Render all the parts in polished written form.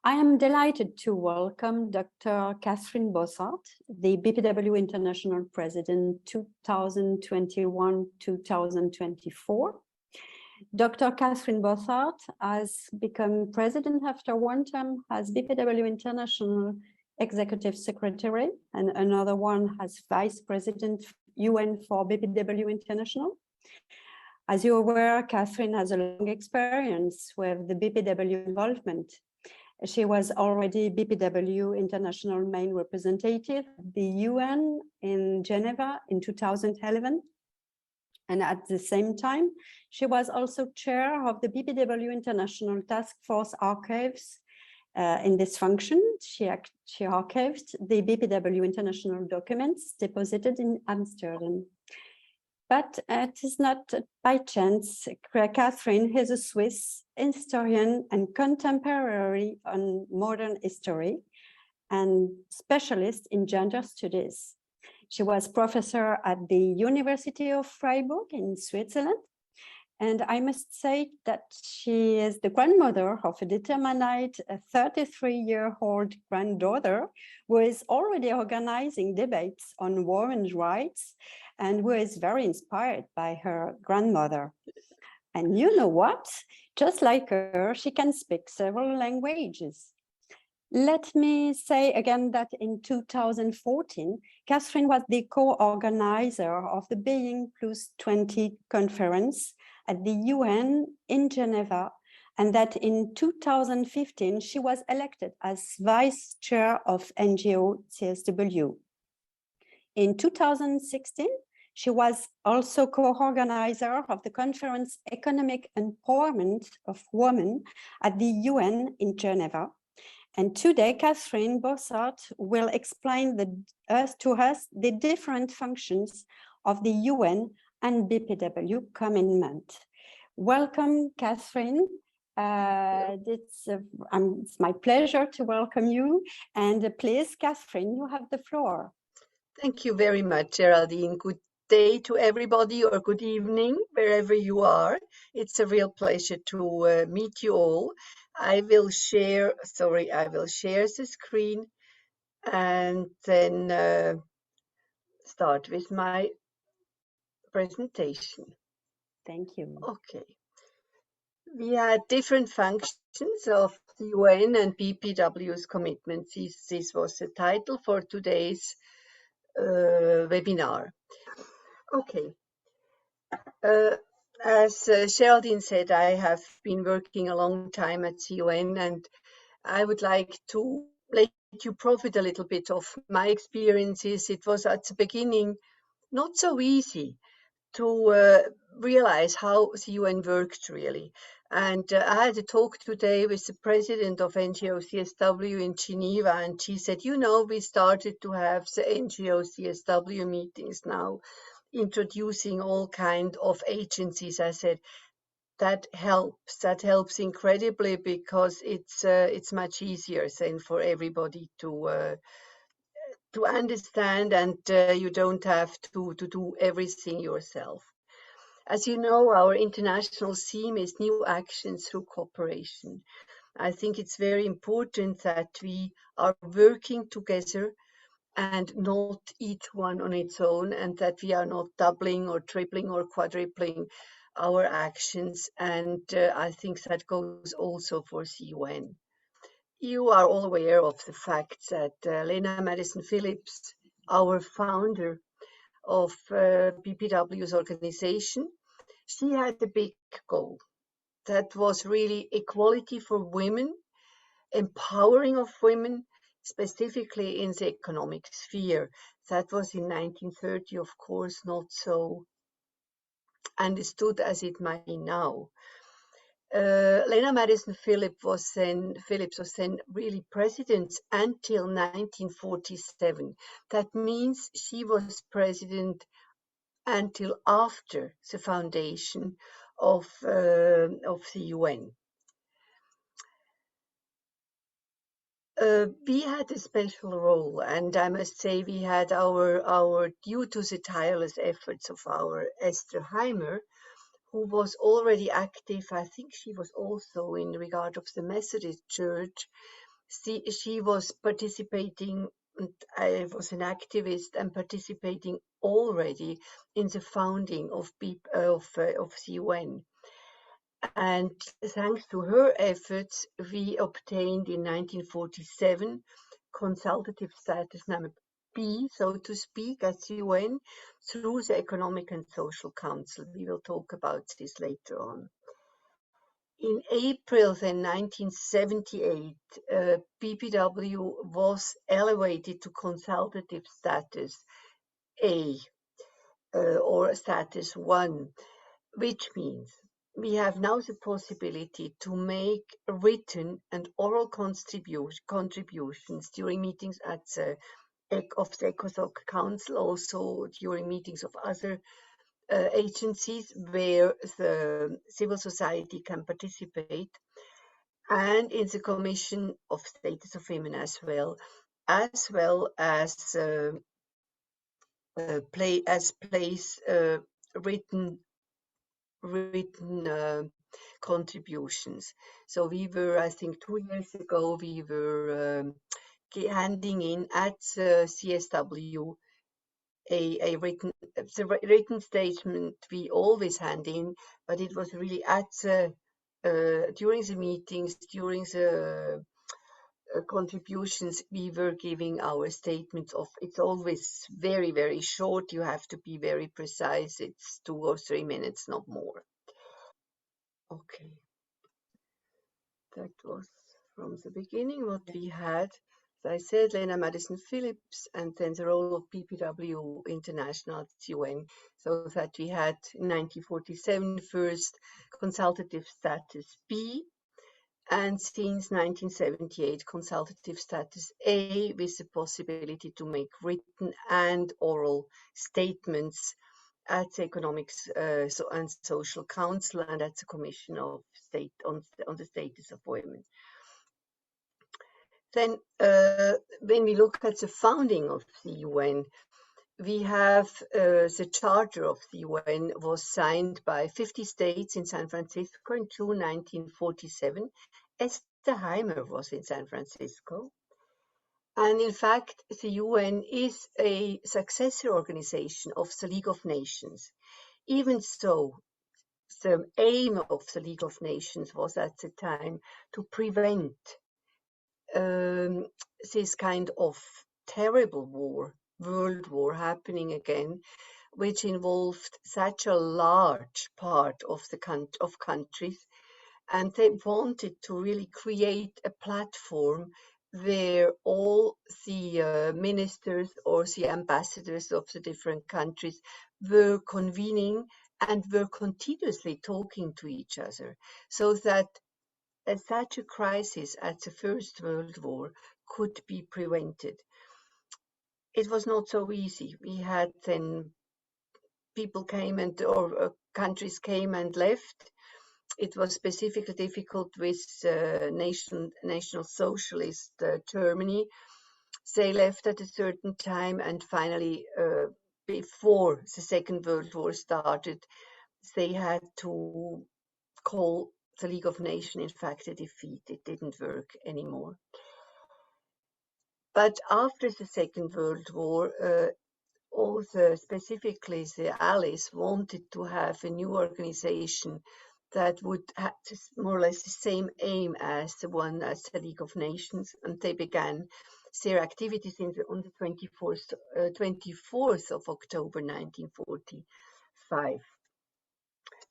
I am delighted to welcome Dr. Catherine Bosshart, the BPW International President 2021-2024. Dr. Catherine Bosshart has become president after one term as BPW International Executive Secretary, and another one as Vice President UN for BPW International. As you're aware, Catherine has a long experience with the BPW involvement. She was already BPW International Main Representative at the UN in Geneva in 2011. And at the same time, she was also chair of the BPW International Task Force Archives. In this function, she archived the BPW international documents deposited in Amsterdam. But it is not by chance. Catherine is a Swiss historian and contemporary on modern history and specialist in gender studies. She was professor at the University of Freiburg in Switzerland. And I must say that she is the grandmother of a determined 33-year-old granddaughter who is already organizing debates on women's rights and who is very inspired by her grandmother. And you know what? Just like her, she can speak several languages. Let me say again that in 2014, Catherine was the co-organizer of the Being Plus 20 conference at the UN in Geneva, and that in 2015, she was elected as vice chair of NGO CSW. In 2016, she was also co-organizer of the conference Economic Empowerment of Women at the UN in Geneva. And today, Catherine Bosshart will explain to us the different functions of the UN and BPW commitment. Welcome, Catherine. It's my pleasure to welcome you. And please, Catherine, you have the floor. Thank you very much, Géraldine. Good day to everybody, or good evening, wherever you are. It's a real pleasure to meet you all. I will share the screen and then start with my presentation. Thank you. Okay. We had different functions of the UN and BPW's commitments. This was the title for today's webinar. Okay. As Géraldine said, I have been working a long time at the UN, and I would like to let you profit a little bit of my experiences. It was at the beginning not so easy to realize how the UN worked really. And I had a talk today with the president of NGO CSW in Geneva, and she said, you know, we started to have the NGO CSW meetings now, introducing all kind of agencies. I said, that helps incredibly, because it's much easier then for everybody to understand, and you don't have to do everything yourself. As you know, our international theme is new actions through cooperation. I think it's very important that we are working together and not each one on its own, and that we are not doubling or tripling or quadrupling our actions. And I think that goes also for the UN. You are all aware of the fact that Lena Madison-Phillips, our founder of BPW's organization, she had a big goal. That was really equality for women, empowering of women, specifically in the economic sphere. That was in 1930, of course, not so understood as it might be now. Lena Madison-Phillips was then really president until 1947. That means she was president until after the foundation of the UN. We had a special role, and I must say we had our due to the tireless efforts of our Esther Heimer, who was already active. I think she was also in regard of the Methodist Church. She was participating, and I was an activist and participating already in the founding of the UN. And thanks to her efforts, we obtained in 1947 consultative status number B, so to speak, as UN through the Economic and Social Council. We will talk about this later on. In April then 1978, BPW was elevated to consultative status A, or status 1, which means we have now the possibility to make written and oral contributions during meetings of the ECOSOC Council, also during meetings of other agencies where the civil society can participate, and in the Commission of Status of Women as well as place written contributions. So we were, I think 2 years ago, we were handing in at CSW a written statement we always hand in, but it was really at during the meetings, during the contributions, we were giving our statements of. It's always very, very short. You have to be very precise. It's 2 or 3 minutes, not more. Okay. That was from the beginning what we had. As I said, Lena Madison Phillips, and then the role of BPW International at UN, so that we had in 1947 first consultative status B, and since 1978 consultative status A, with the possibility to make written and oral statements at the Economics and Social Council and at the Commission of State on the Status of Women. Then when we look at the founding of the UN, we have the Charter of the UN was signed by 50 states in San Francisco in June 1947. Esther Heimer was in San Francisco. And in fact, the UN is a successor organization of the League of Nations. Even so, the aim of the League of Nations was at the time to prevent this kind of terrible war, world war, happening again, which involved such a large part of the countries, and they wanted to really create a platform where all the ministers or the ambassadors of the different countries were convening and were continuously talking to each other, so that such a crisis as the First World War could be prevented. It was not so easy. We had then people came or countries came and left. It was specifically difficult with National Socialist Germany. They left at a certain time, and finally, before the Second World War started, they had to call the League of Nations, in fact, a defeat. It didn't work anymore. But after the Second World War, also specifically the Allies wanted to have a new organization that would have more or less the same aim as the one as the League of Nations, and they began their activities on the 24th of October 1945.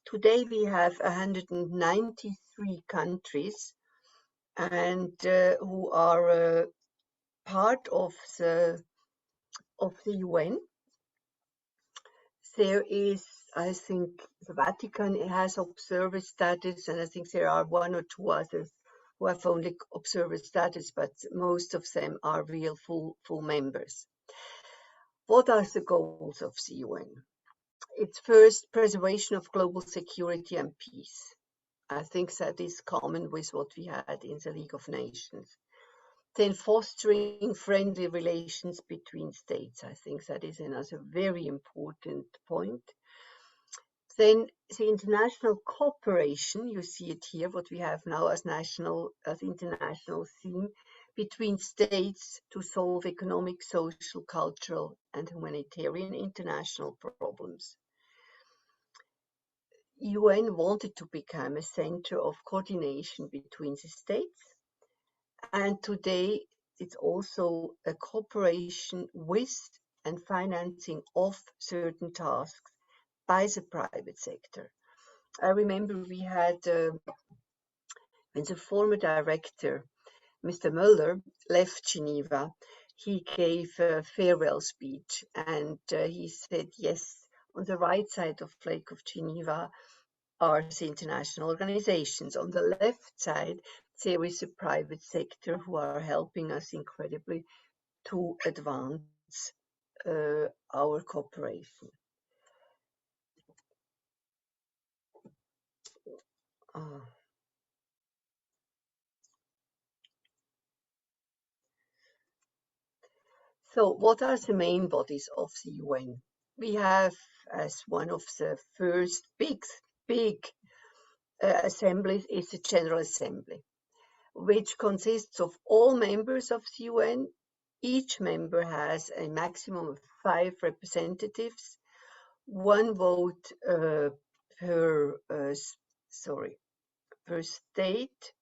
Today we have 193 countries and who are part of the UN. There is, I think, the Vatican has observer status, and I think there are 1 or 2 others who have only observer status, but most of them are real full members. What are the goals of the UN? It's first, preservation of global security and peace. I think that is common with what we had in the League of Nations. Then fostering friendly relations between states. I think that is another very important point. Then the international cooperation, you see it here, what we have now as international theme, between states to solve economic, social, cultural, and humanitarian international problems. UN wanted to become a center of coordination between the states, and today it's also a cooperation with and financing of certain tasks by the private sector. I remember we had, when the former director, Mr. Muller, left Geneva, he gave a farewell speech, and he said, yes, on the right side of Lake of Geneva are the international organizations. On the left side, there is the private sector who are helping us incredibly to advance our cooperation. So what are the main bodies of the UN? We have, as one of the first big assemblies, is the General Assembly, which consists of all members of the UN. Each member has a maximum of 5 representatives, 1 vote per state,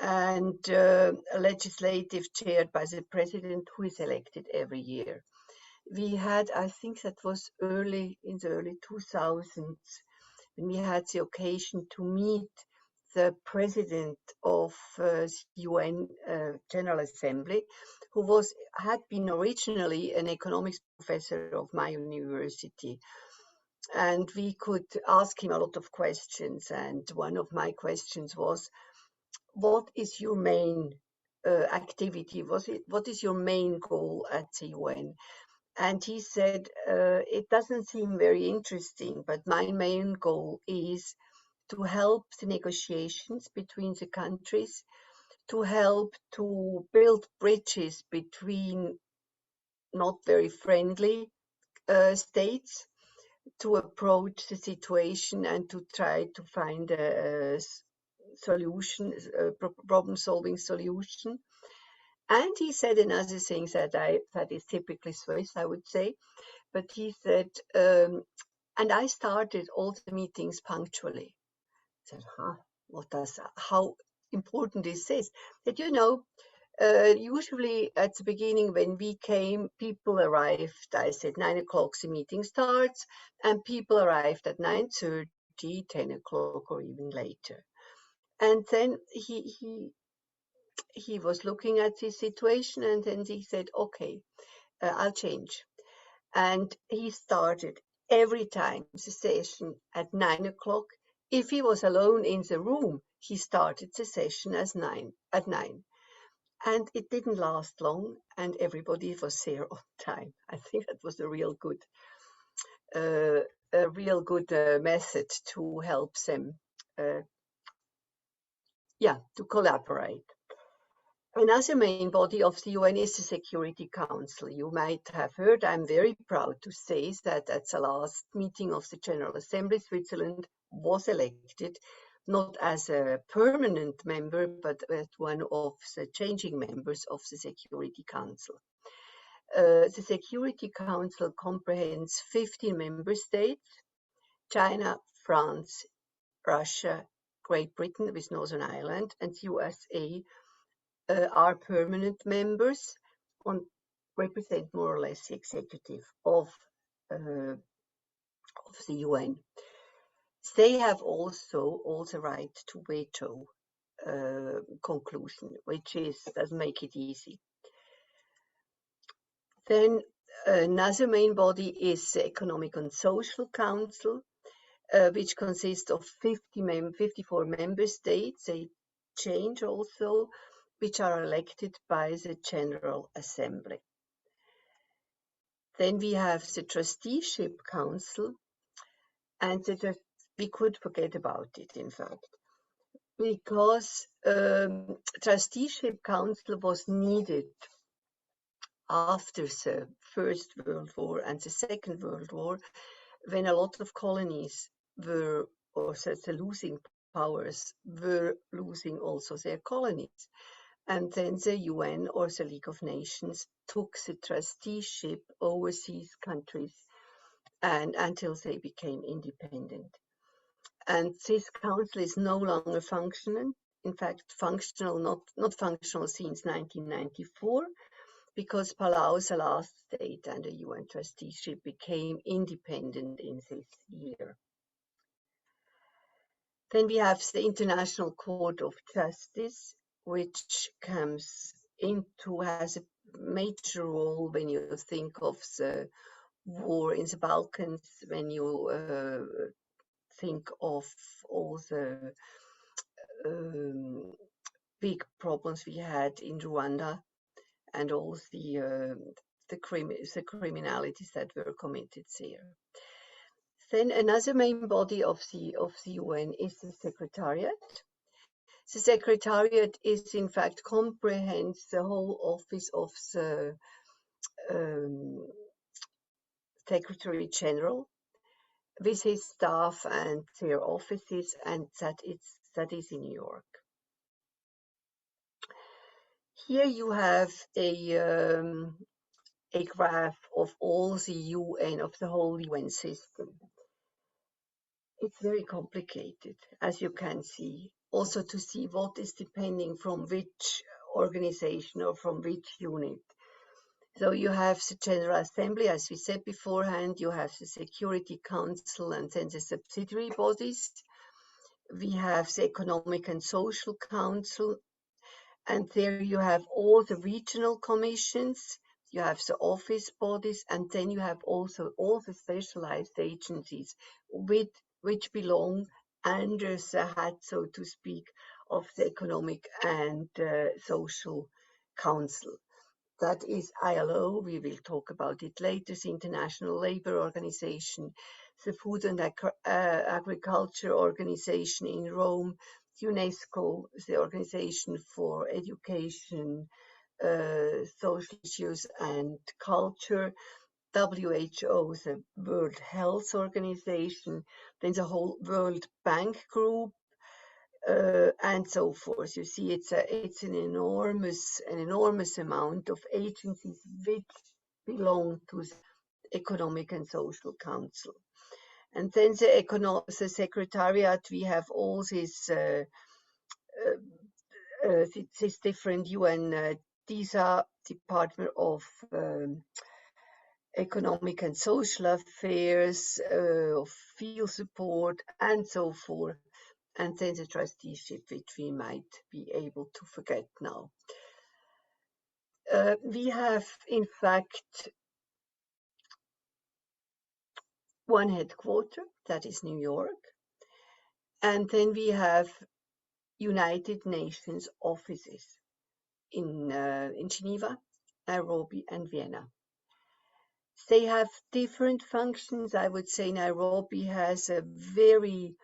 and a legislative chaired by the president, who is elected every year. We had, I think that was in the early 2000s, when we had the occasion to meet the president of the UN General Assembly, who had been originally an economics professor of my university. And we could ask him a lot of questions. And one of my questions was, what is your main activity? What is your main goal at the UN? And he said, it doesn't seem very interesting, but my main goal is to help the negotiations between the countries, to help to build bridges between not very friendly states, to approach the situation and to try to find a solution, a problem-solving solution. And he said another thing that is typically Swiss, I would say, but he said, and I started all the meetings punctually. I said, how important is this? That, usually at the beginning when we came, people arrived, I said 9 o'clock the meeting starts, and people arrived at 9:30, 10 o'clock or even later. And then he was looking at his situation, and then he said, okay, I'll change. And he started every time the session at 9 o'clock. If he was alone in the room, he started the session at 9. And it didn't last long, and everybody was there on time. I think that was a real good method to help them, to collaborate. Another main body of the UN is the Security Council. You might have heard, I'm very proud to say that at the last meeting of the General Assembly, Switzerland was elected not as a permanent member, but as one of the changing members of the Security Council. The Security Council comprehends 15 member states: China, France, Russia, Great Britain with Northern Ireland, and USA are permanent members, represent more or less the executive of the UN. They have also the right to veto conclusion, which doesn't make it easy. Then another main body is the Economic and Social Council, which consists of 54 member states. They change also, which are elected by the General Assembly. Then we have the Trusteeship Council, and we could forget about it, in fact, because Trusteeship Council was needed after the First World War and the Second World War, when a lot of colonies were, or the losing powers were losing also their colonies. and then the UN or the League of Nations took the trusteeship over these countries and until they became independent. And this council is no longer functional. In fact, not functional since 1994, because Palau, the last state under UN trusteeship, became independent in this year. Then we have the International Court of Justice, which has a major role when you think of the war in the Balkans, when you think of all the big problems we had in Rwanda and all the criminalities that were committed there. Then another main body of the UN is the Secretariat. The Secretariat is in fact comprehends the whole office of the Secretary General with his staff and their offices, and that is in New York. Here you have a graph of all the UN, of the whole UN system. It's very complicated, as you can see. Also to see what is depending from which organization or from which unit. So you have the General Assembly, as we said beforehand, you have the Security Council and then the subsidiary bodies. We have the Economic and Social Council, and there you have all the regional commissions, you have the office bodies, and then you have also all the specialized agencies which belong under the hat, so to speak, of the Economic and Social Council. That is ILO, we will talk about it later, the International Labour Organization, the Food and Agriculture Organization in Rome, UNESCO, the Organization for Education, Social Issues and Culture, WHO, the World Health Organization, then the whole World Bank Group, and so forth. You see, it's an enormous amount of agencies which belong to the Economic and Social Council. And then the Secretariat, we have all these different UN DISA, Department of Economic and Social Affairs, of Field Support, and so forth. And then the trusteeship, which we might be able to forget now. We have, in fact, one headquarter, that is New York. And then we have United Nations offices in Geneva, Nairobi, and Vienna. They have different functions. I would say Nairobi has a very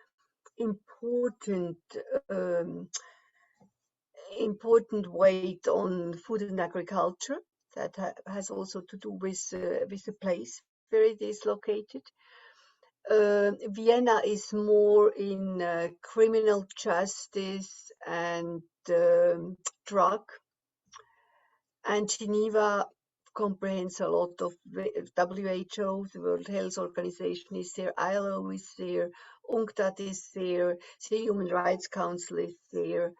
important weight on food and agriculture that has also to do with the place where it is located. Vienna is more in criminal justice and drug, and Geneva comprehends a lot of WHO, the World Health Organization is there, ILO is there, UNCTAD is there, the Human Rights Council is there.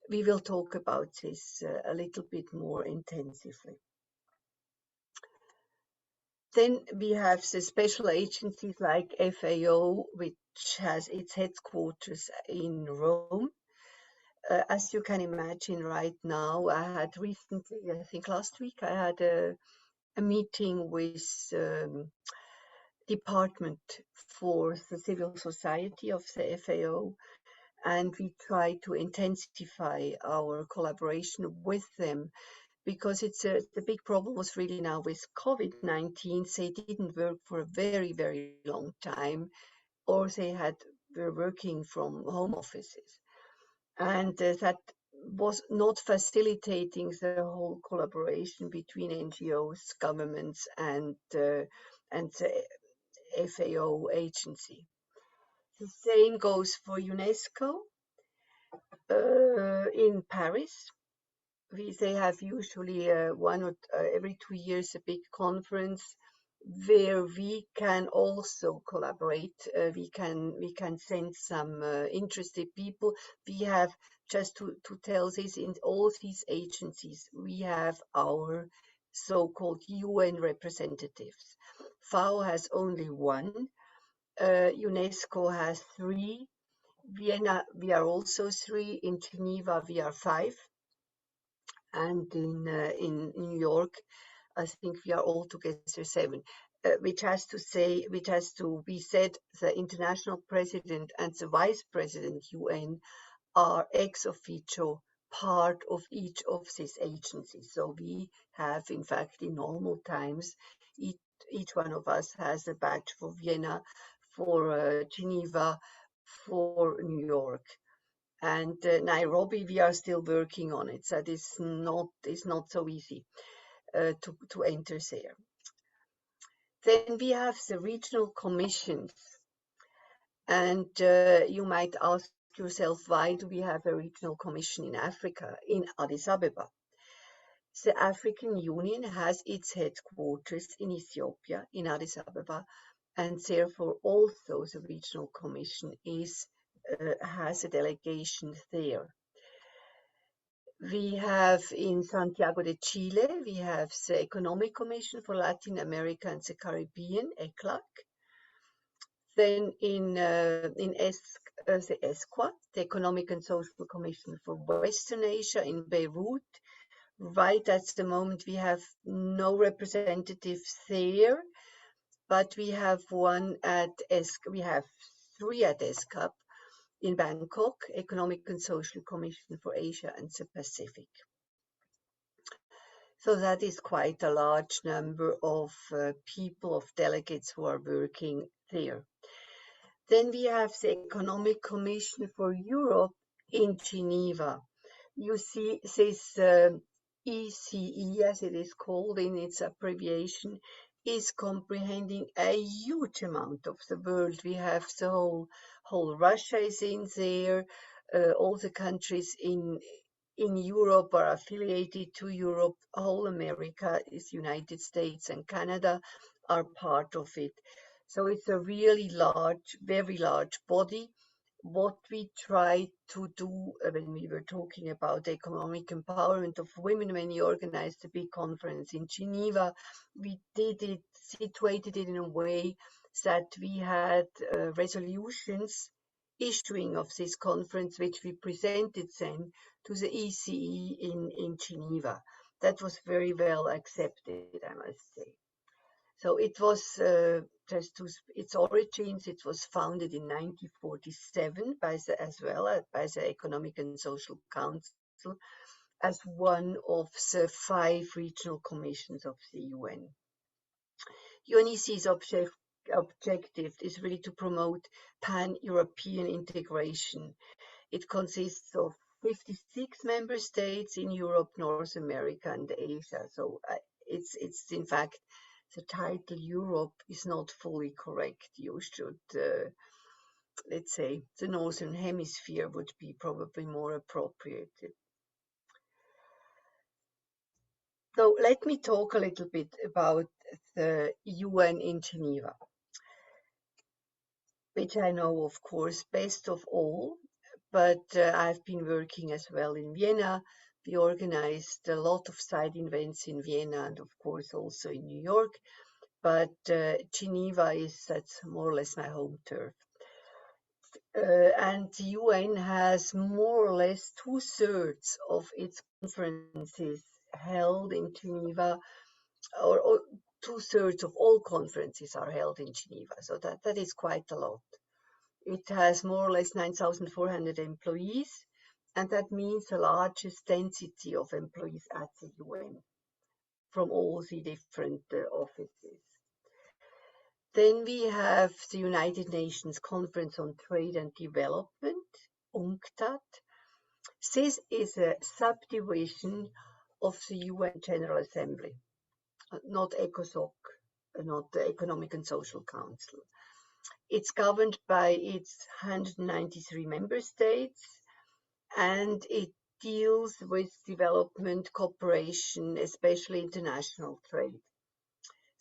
We will talk about this a little bit more intensively. Then we have the special agencies like FAO, which has its headquarters in Rome. As you can imagine right now, I had recently, I think last week, I had a meeting with Department for the Civil Society of the FAO, and we try to intensify our collaboration with them, because the big problem was really now with COVID-19. They didn't work for a very, very long time, or they were working from home offices. And that was not facilitating the whole collaboration between NGOs, governments, and the FAO agency. The same goes for UNESCO in Paris, they have usually one or every 2 years a big conference where we can also collaborate. We can send some interested people. We have, just to tell this, in all these agencies we have our so-called UN representatives. FAO has only one. UNESCO has 3. Vienna, we are also 3. In Geneva, we are 5. And in New York, I think we are all together 7. Which has to be said, the international president and the vice president UN are ex officio part of each of these agencies. So we have, in fact, in normal times, each one of us has a badge for Vienna, for Geneva, for New York. And Nairobi, we are still working on it. So it's not so easy to enter there. Then we have the regional commissions. And you might ask yourself, why do we have a regional commission in Africa, in Addis Ababa? The African Union has its headquarters in Ethiopia, in Addis Ababa, and therefore also the regional commission has a delegation there. We have in Santiago de Chile, we have the Economic Commission for Latin America and the Caribbean, ECLAC. Then in the ESCWA, the Economic and Social Commission for Western Asia in Beirut. Right at the moment, we have no representatives there, but we have one at we have 3 at ESCAP in Bangkok, Economic and Social Commission for Asia and the Pacific. So that is quite a large number of people, of delegates who are working there. Then we have the Economic Commission for Europe in Geneva. You see this ECE, as it is called in its abbreviation, is comprehending a huge amount of the world. We have the whole Russia is in there. All the countries in Europe are affiliated to Europe. Whole America is United States and Canada are part of it. So it's a really large, very large body. What we tried to do when we were talking about economic empowerment of women, when we organized a big conference in Geneva, we situated it in a way that we had resolutions issuing of this conference, which we presented then to the ECE in Geneva. That was very well accepted, I must say. So it was just to its origins. It was founded in 1947 by the Economic and Social Council as one of the 5 regional commissions of the UN. UNEC's objective is really to promote pan-European integration. It consists of 56 member states in Europe, North America, and Asia. So it's in fact, the title Europe is not fully correct. You should, let's say, the Northern Hemisphere would be probably more appropriate. So let me talk a little bit about the UN in Geneva, which I know, of course, best of all, but I've been working as well in Vienna. We organized a lot of side events in Vienna and, of course, also in New York. But Geneva that's more or less my home turf. And the UN has more or less 2/3 of its conferences held in Geneva, or 2/3 of all conferences are held in Geneva. So that is quite a lot. It has more or less 9,400 employees, and that means the largest density of employees at the UN from all the different offices. Then we have the United Nations Conference on Trade and Development, UNCTAD. This is a subdivision of the UN General Assembly, not ECOSOC, not the Economic and Social Council. It's governed by its 193 member states, and it deals with development cooperation, especially international trade.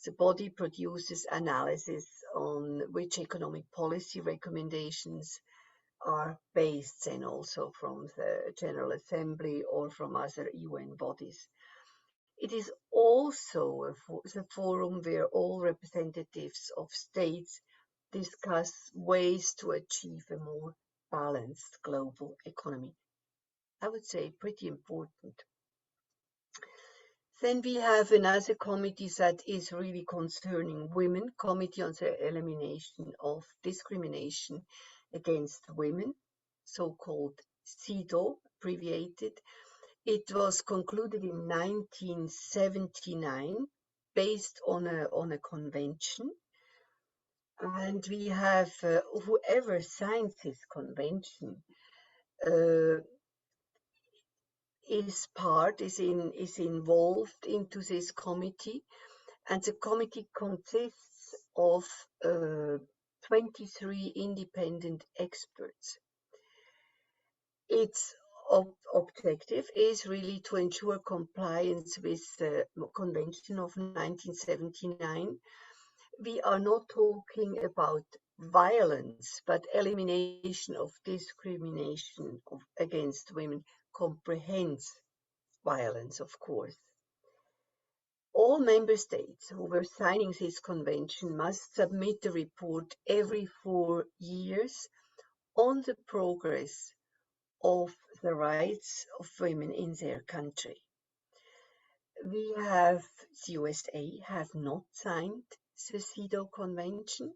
The body produces analysis on which economic policy recommendations are based, and also from the General Assembly or from other UN bodies. It is also the forum where all representatives of states discuss ways to achieve a more balanced global economy. I would say pretty important. Then we have another committee that is really concerning women, Committee on the Elimination of Discrimination Against Women, so-called CEDAW, abbreviated. It was concluded in 1979 based on a convention. And we have whoever signed this convention is involved into this committee, and the committee consists of 23 independent experts. Its objective is really to ensure compliance with the Convention of 1979. We are not talking about violence, but elimination of discrimination against women comprehends violence, of course. All member states who were signing this convention must submit a report every 4 years on the progress of the rights of women in their country. The USA have not signed the CEDAW Convention,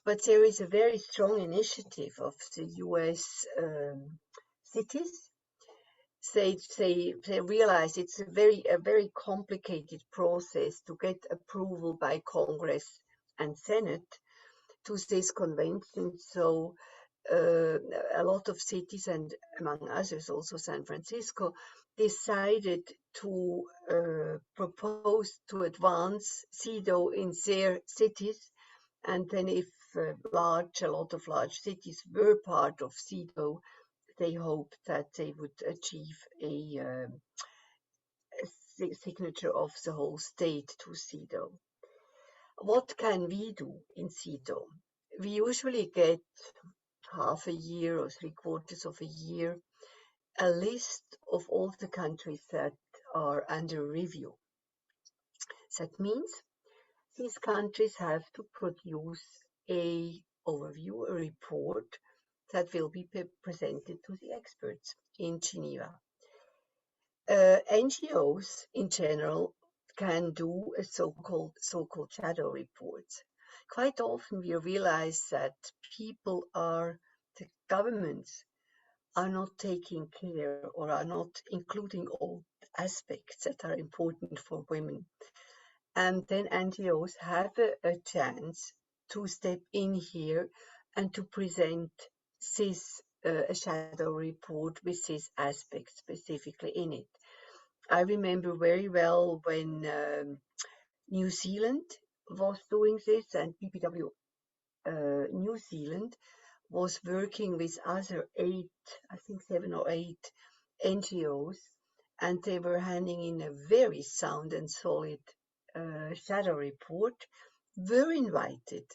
but there is a very strong initiative of the US cities. They realize it's a very complicated process to get approval by Congress and Senate to this convention. So a lot of cities, and among others also San Francisco, decided to propose to advance CEDAW in their cities. And then if a lot of large cities were part of CEDAW, they hoped that they would achieve a signature of the whole state to CEDAW. What can we do in CEDAW? We usually get half a year or 3/4 of a year a list of all the countries that are under review. That means these countries have to produce a overview, a report that will be presented to the experts in Geneva. NGOs in general can do a so-called shadow reports. Quite often we realize that the governments are not taking care or are not including all aspects that are important for women. And then NGOs have a chance to step in here and to present this a shadow report with this aspect specifically in it. I remember very well when New Zealand was doing this, and BPW New Zealand was working with other 7 or 8 NGOs, and they were handing in a very sound and solid shadow report, were invited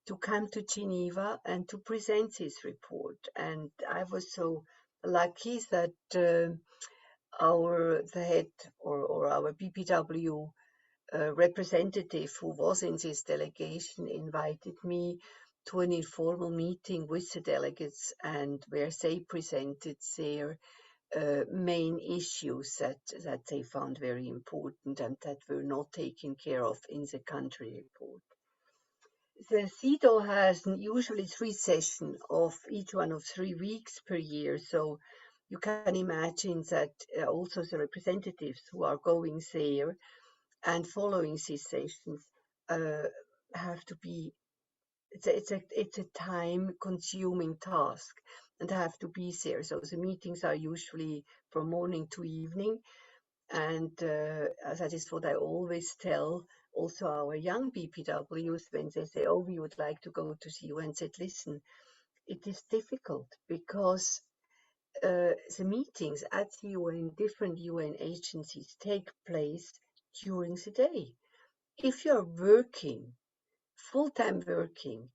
to come to Geneva and to present this report. And I was so lucky that the head or our BPW representative who was in this delegation invited me to an informal meeting with the delegates, and where they presented their main issues that they found very important and that were not taken care of in the country report. The CEDAW has usually 3 sessions of each one of 3 weeks per year, so you can imagine that also the representatives who are going there and following these sessions have to be, it's a time-consuming task and have to be there. So the meetings are usually from morning to evening, and that is what I always tell also our young BPWs when they say, oh, we would like to go to the UN. Said, listen, it is difficult because the meetings at the UN, different UN agencies take place during the day. If you're working, full-time working,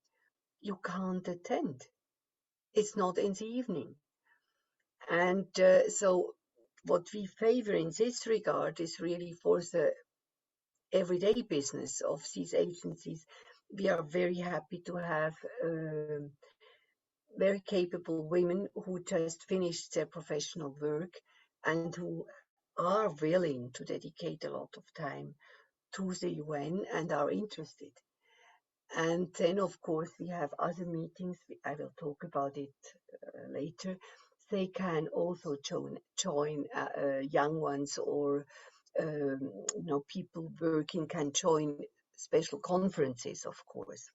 you can't attend. It's not in the evening. And so what we favor in this regard is really for the everyday business of these agencies. We are very happy to have very capable women who just finished their professional work and who are willing to dedicate a lot of time to the UN and are interested. And then, of course, we have other meetings. I will talk about it later. They can also join young ones, or people working can join special conferences, of course.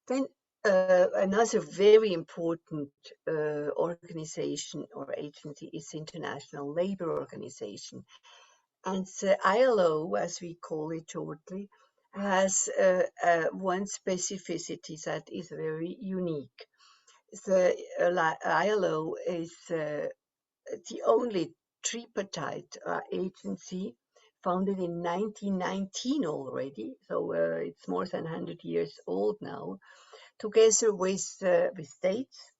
Then another very important organization or agency is the International Labour Organization. And the ILO, as we call it shortly, has one specificity that is very unique. The ILO is the only tripartite agency founded in 1919 already, so it's more than 100 years old now, together with states,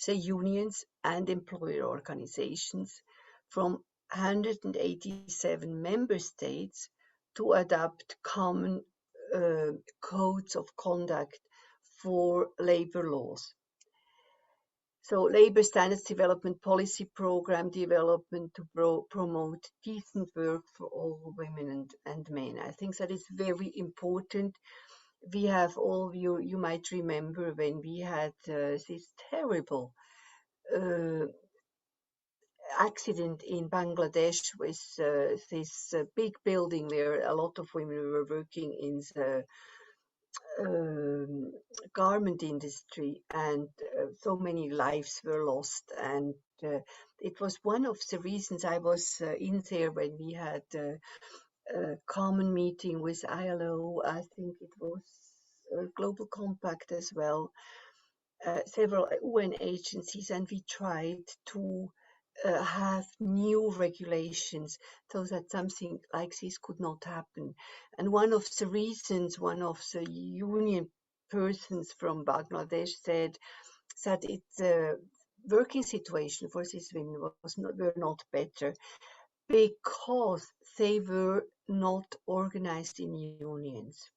the unions, and employer organizations from 187 member states to adopt common codes of conduct for labor laws. So labor standards development, policy program development to promote decent work for all women and men. I think that is very important. We have all, you might remember when we had this terrible accident in Bangladesh with this big building where a lot of women were working in the garment industry, and so many lives were lost. And it was one of the reasons I was in there when we had a common meeting with ILO. I think it was a Global Compact as well, several UN agencies, and we tried to have new regulations so that something like this could not happen. And one of the reasons, one of the union persons from Bangladesh said that the working situation for these women were not better because they were not organized in unions.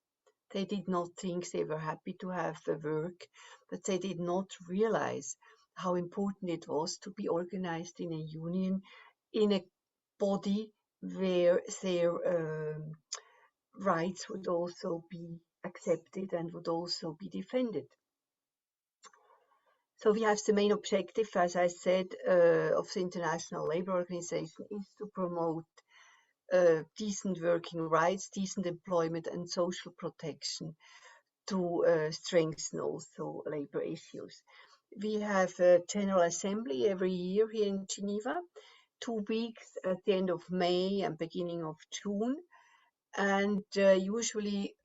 They did not think, they were happy to have the work, but they did not realize how important it was to be organized in a union, in a body where their rights would also be accepted and would also be defended. So we have the main objective, as I said, of the International Labour Organization is to promote decent working rights, decent employment, and social protection to strengthen also labor issues. We have a General Assembly every year here in Geneva, 2 weeks at the end of May and beginning of June. And usually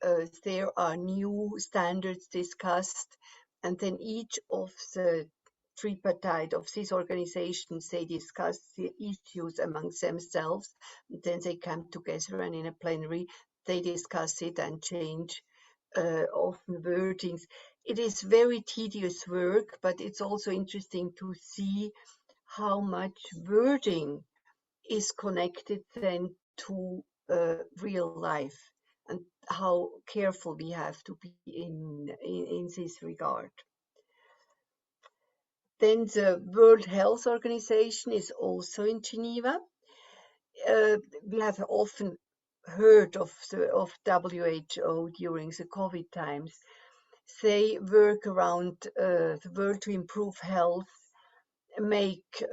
there are new standards discussed, and then each of the tripartite of these organizations, they discuss the issues amongst themselves, and then they come together and in a plenary they discuss it and change often wordings. It is very tedious work, but it's also interesting to see how much wording is connected then to real life, and how careful we have to be in this regard. Then the World Health Organization is also in Geneva. We have often heard of WHO during the COVID times. They work around the world to improve health, make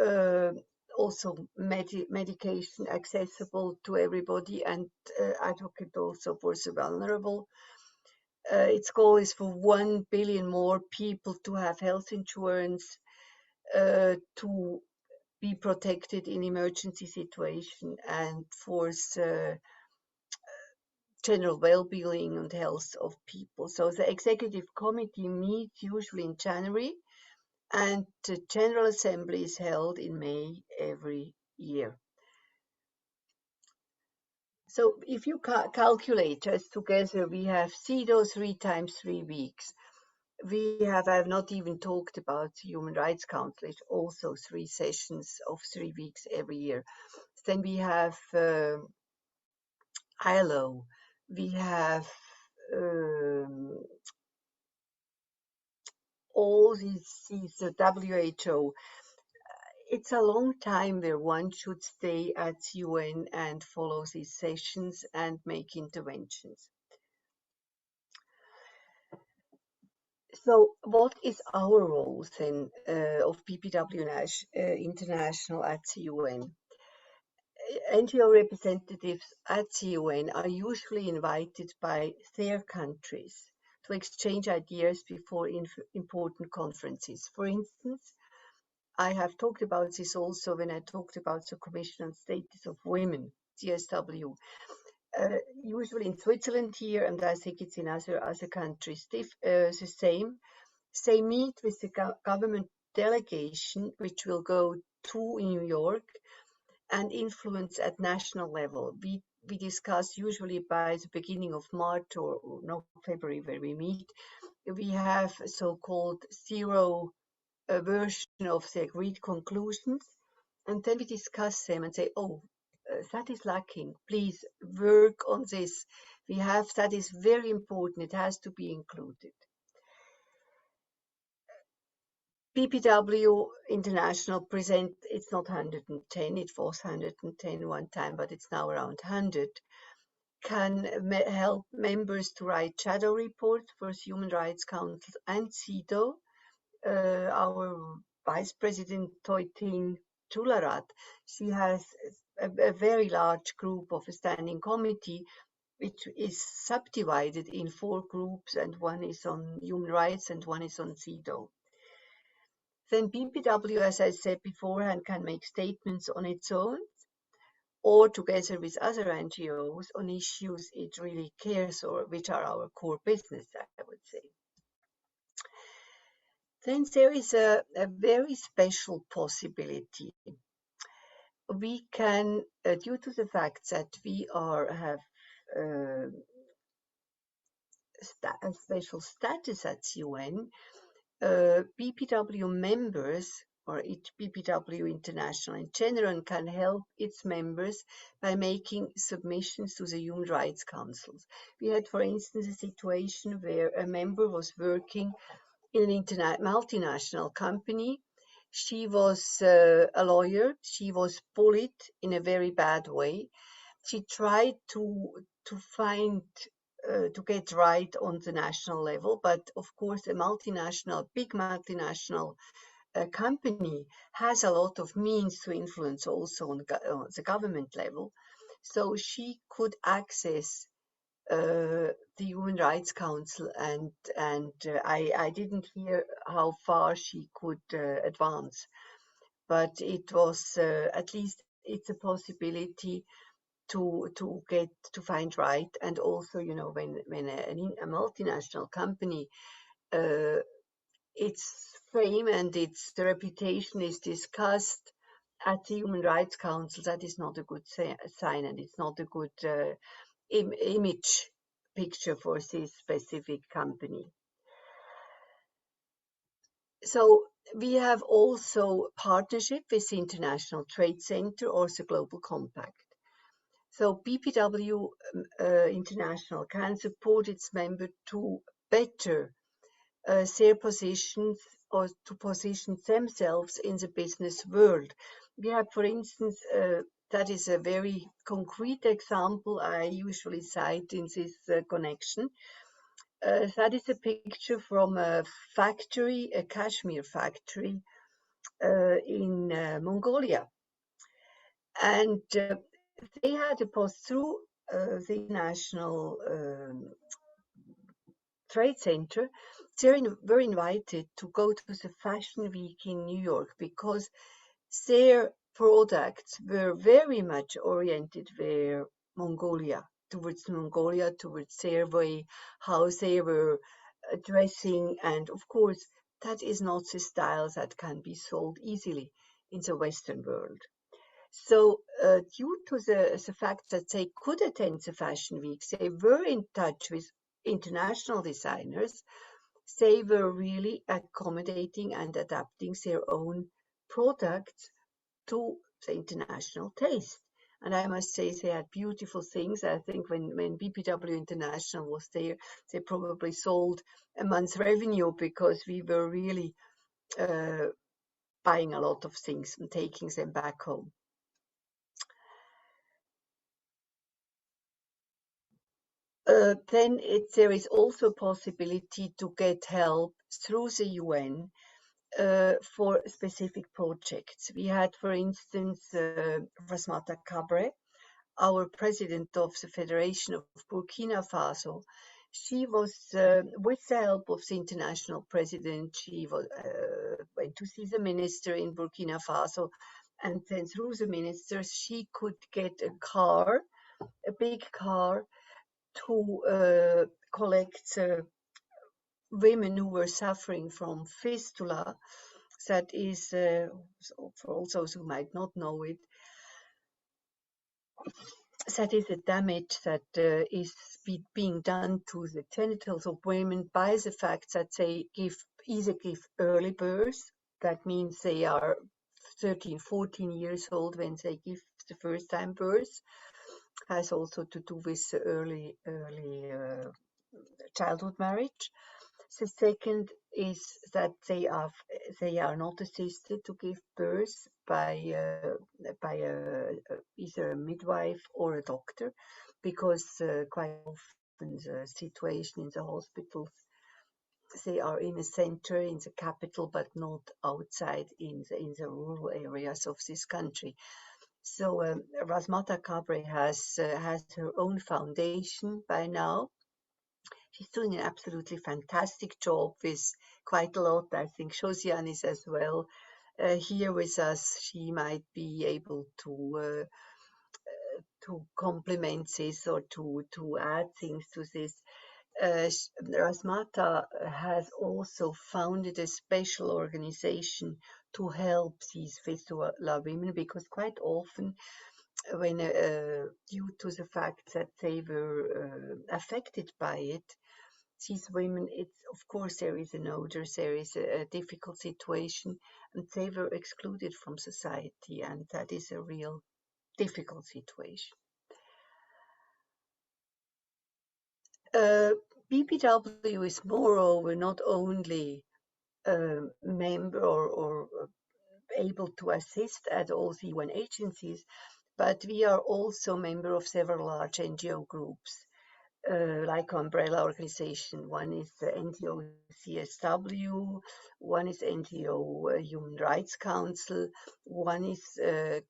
also medication accessible to everybody, and advocate also for the vulnerable. Its goal is for 1 billion more people to have health insurance, to be protected in emergency situation, and for the general well-being and health of people. So the executive committee meets usually in January, and the General Assembly is held in May every year. So if you calculate us together, we have CEDAW 3 times 3 weeks. I've not even talked about Human Rights Council, it's also 3 sessions of 3 weeks every year. Then we have ILO, we have all these the WHO. It's a long time where one should stay at UN and follow these sessions and make interventions. So what is our role then of BPW International at the UN? NGO representatives at the UN are usually invited by their countries to exchange ideas before important conferences. For instance, I have talked about this also when I talked about the Commission on Status of Women, CSW. Usually in Switzerland here, and I think it's in other countries, the same. They meet with the government delegation, which will go to New York and influence at national level. We discuss usually by the beginning of March or no, February, where we meet. We have so-called zero version of the agreed conclusions, and then we discuss them and say, oh, that is lacking, please work on this. That is very important, it has to be included. BPW International Present, it's not 110, it was 110 one time, but it's now around 100, can help members to write shadow reports for Human Rights Council and CEDAW. Our Vice President Toitin Chularat, she has a very large group of a standing committee which is subdivided in 4 groups, and one is on human rights and one is on CEDAW. Then BPW, as I said beforehand, can make statements on its own or together with other NGOs on issues it really cares or which are our core business, I would say. Then there is a very special possibility. We can, due to the fact that we have a special status at UN, BPW members or BPW International in general can help its members by making submissions to the Human Rights Councils. We had, for instance, a situation where a member was working in an multinational company. She was a lawyer. She was bullied in a very bad way. She tried to find to get right on the national level, but of course a big multinational company has a lot of means to influence also on the government level. So she could access the Human Rights Council, and I didn't hear how far she could advance, but it was at least it's a possibility to find right. And also, you know, when a multinational company, its fame and its reputation is discussed at the Human Rights Council, that is not a good sign, and it's not a good image picture for this specific company. So we have also partnership with the International Trade Center or the Global Compact. So BPW International can support its member to better their positions or to position themselves in the business world. We have, for instance, that is a very concrete example I usually cite in this connection. That is a picture from a factory, a cashmere factory in Mongolia. And they had to pass through the International Trade Center. They were invited to go to the Fashion Week in New York because their products were very much oriented towards Mongolia, towards their way, how they were dressing. And of course, that is not the style that can be sold easily in the Western world. So due to the fact that they could attend the Fashion Week, they were in touch with international designers. They were really accommodating and adapting their own products to the international taste. And I must say they had beautiful things. I think when BPW International was there, they probably sold a month's revenue because we were really buying a lot of things and taking them back home. Then there is also a possibility to get help through the UN for specific projects. We had, for instance, Rasmata Kabre, our president of the Federation of Burkina Faso. She was, with the help of the international president, she went to see the minister in Burkina Faso, and then through the ministers, she could get a car, a big car, to collect women who were suffering from fistula. That is, for all those who might not know it, that is a damage that is being done to the genitals of women by the fact that they either give early birth, that means they are 13, 14 years old when they give the first time birth, has also to do with the early childhood marriage. The second is that they are not assisted to give birth by either a midwife or a doctor, because quite often the situation in the hospitals, they are in a center in the capital but not outside in the rural areas of this country. So Rasmata Kabre has her own foundation by now. She's doing an absolutely fantastic job with quite a lot. I think Josiane is as well here with us. She might be able to complement this or to add things to this. Rasmata has also founded a special organization to help these fistula women, because quite often when due to the fact that they were affected by it, these women, it's of course there is an odor, there is a difficult situation, and they were excluded from society, and that is a real difficult situation. BPW is moreover not only a member or able to assist at all the UN agencies, but we are also member of several large NGO groups. Like umbrella organization. One is the NGO CSW, one is NGO Human Rights Council, one is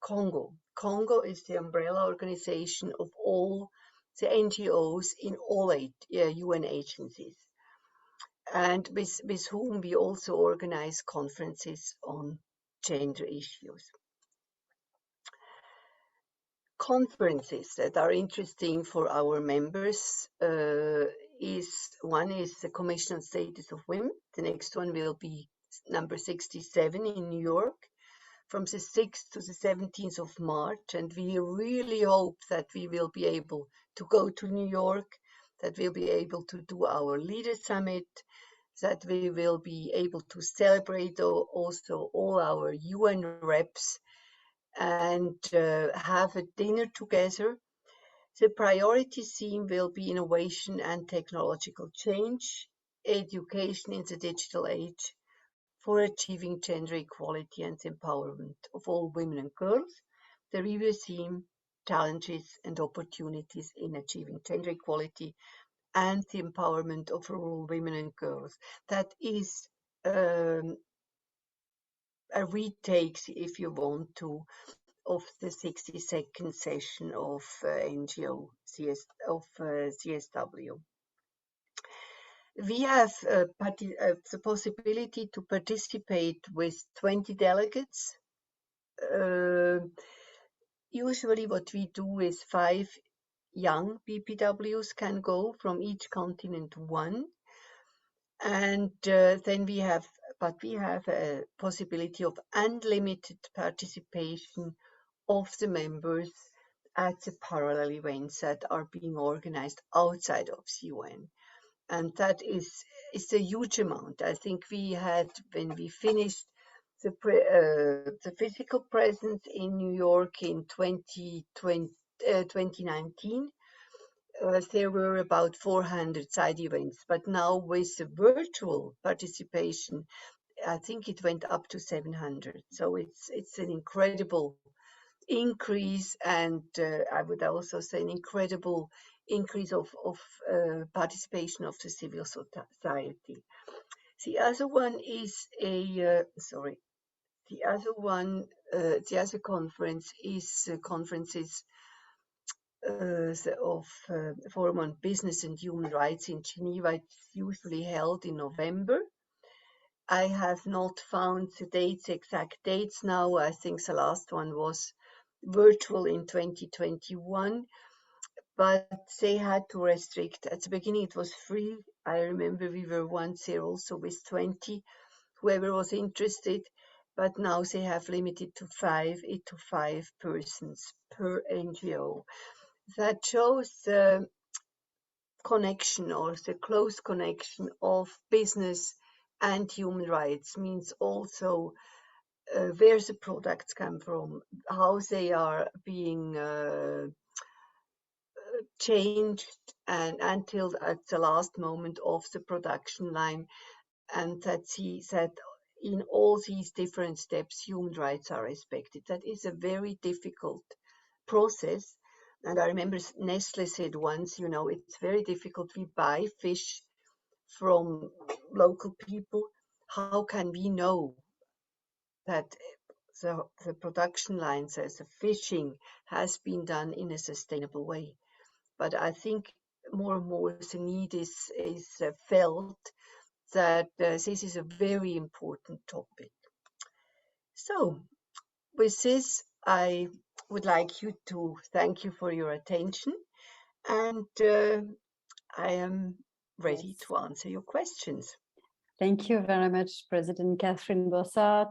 Congo. Congo is the umbrella organization of all the NGOs in all 8 UN agencies, and with whom we also organize conferences on gender issues. Conferences that are interesting for our members one is the Commission on Status of Women. The next one will be number 67 in New York from the 6th to the 17th of March. And we really hope that we will be able to go to New York, that we'll be able to do our Leader Summit, that we will be able to celebrate also all our UN reps and have a dinner together. The priority theme will be innovation and technological change, education in the digital age for achieving gender equality and empowerment of all women and girls. The review theme, challenges and opportunities in achieving gender equality and the empowerment of rural women and girls. That is a retake, if you want to, of the 60-second session of CSW. We have the possibility to participate with 20 delegates. Usually what we do is 5 young BPWs can go from each continent, one. And then we have but we have a possibility of unlimited participation of the members at the parallel events that are being organized outside of the UN. And that is a huge amount. I think we had, when we finished the physical presence in New York in 2019, there were about 400 side events, but now with the virtual participation, I think it went up to 700. So it's an incredible increase, and I would also say an incredible increase of participation of the civil society. The other one is the other conference is conferences of Forum on Business and Human Rights in Geneva. It's usually held in November. I have not found the exact dates now. I think the last one was virtual in 2021, but they had to restrict. At the beginning it was free. I remember we were once there also with 20, whoever was interested, but now they have limited to 5 persons per NGO. That shows the connection, or the close connection of business and human rights. Means also where the products come from, how they are being changed, and until at the last moment of the production line, and that in all these different steps human rights are respected. That is a very difficult process. And I remember Nestle said once, it's very difficult. We buy fish from local people. How can we know that the production lines, as the fishing, has been done in a sustainable way? But I think more and more the need is felt that this is a very important topic. So with this, I would like you to thank you for your attention, and I am ready to answer your questions. Thank you very much, President Catherine Bosshart.